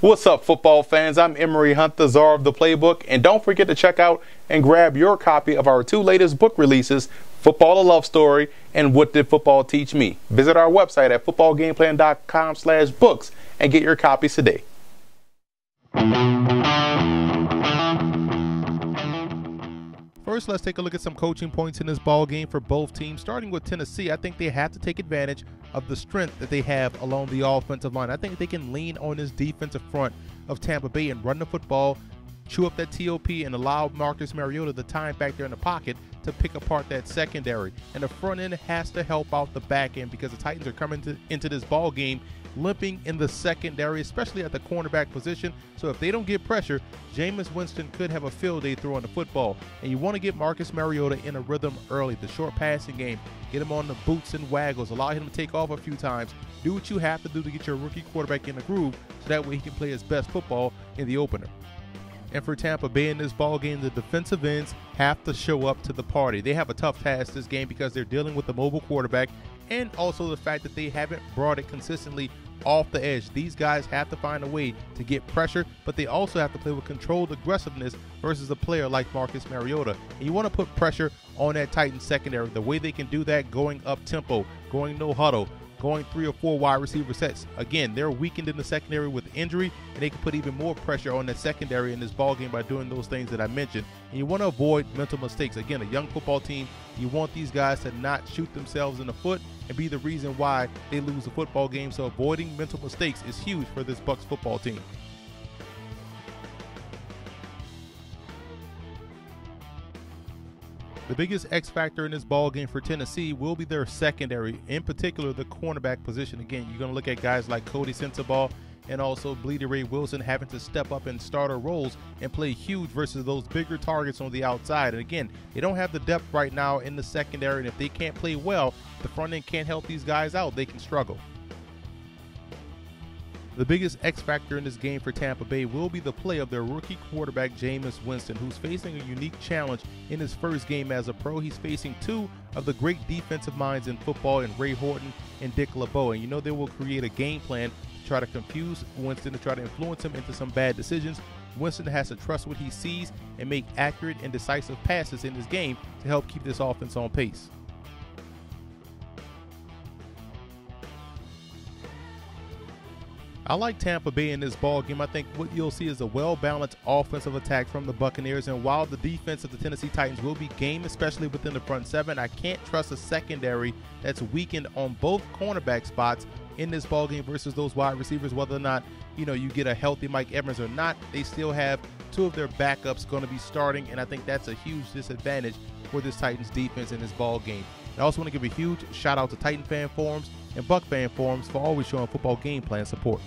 What's up, football fans? I'm Emery Hunt, the czar of the playbook, and don't forget to check out and grab your copy of our two latest book releases, Football: A Love Story and What Did Football Teach Me? Visit our website at footballgameplan.com/books and get your copies today. First, let's take a look at some coaching points in this ball game for both teams. Starting with Tennessee, I think they have to take advantage of the strength that they have along the offensive line. I think they can lean on this defensive front of Tampa Bay and run the football, chew up that TOP, and allow Marcus Mariota the time back there in the pocket to pick apart that secondary. And the front end has to help out the back end because the Titans are coming into this ball game limping in the secondary, especially at the cornerback position. So if they don't get pressure, Jameis Winston could have a field day throwing the football. And you want to get Marcus Mariota in a rhythm early, the short passing game, get him on the boots and waggles, allow him to take off a few times, do what you have to do to get your rookie quarterback in the groove so that way he can play his best football in the opener. And for Tampa Bay in this ball game, the defensive ends have to show up to the party. They have a tough task this game because they're dealing with a mobile quarterback and also the fact that they haven't brought it consistently off the edge. These guys have to find a way to get pressure, but they also have to play with controlled aggressiveness versus a player like Marcus Mariota. And you want to put pressure on that Titans secondary. The way they can do that, going up tempo, going no huddle, going 3 or 4 wide receiver sets. Again, they're weakened in the secondary with injury, and they can put even more pressure on that secondary in this ball game by doing those things that I mentioned. And you want to avoid mental mistakes. Again, a young football team, you want these guys to not shoot themselves in the foot and be the reason why they lose a football game. So avoiding mental mistakes is huge for this Bucs football team. The biggest X factor in this ball game for Tennessee will be their secondary, in particular the cornerback position. Again, you're going to look at guys like Cody Sensabaugh and also Bleedy Ray Wilson having to step up in starter roles and play huge versus those bigger targets on the outside. And again, they don't have the depth right now in the secondary, and if they can't play well, the front end can't help these guys out. They can struggle. The biggest X factor in this game for Tampa Bay will be the play of their rookie quarterback, Jameis Winston, who's facing a unique challenge in his first game as a pro. He's facing two of the great defensive minds in football in Ray Horton and Dick LeBeau. And you know they will create a game plan to try to confuse Winston, to try to influence him into some bad decisions. Winston has to trust what he sees and make accurate and decisive passes in this game to help keep this offense on pace. I like Tampa Bay in this ball game. I think what you'll see is a well-balanced offensive attack from the Buccaneers, and while the defense of the Tennessee Titans will be game, especially within the front seven, I can't trust a secondary that's weakened on both cornerback spots in this ball game versus those wide receivers. Whether or not you get a healthy Mike Evans or not, they still have two of their backups going to be starting, and I think that's a huge disadvantage for this Titans defense in this ball game. I also want to give a huge shout out to Titan fan forums and Buck fan forums for always showing football game plan support.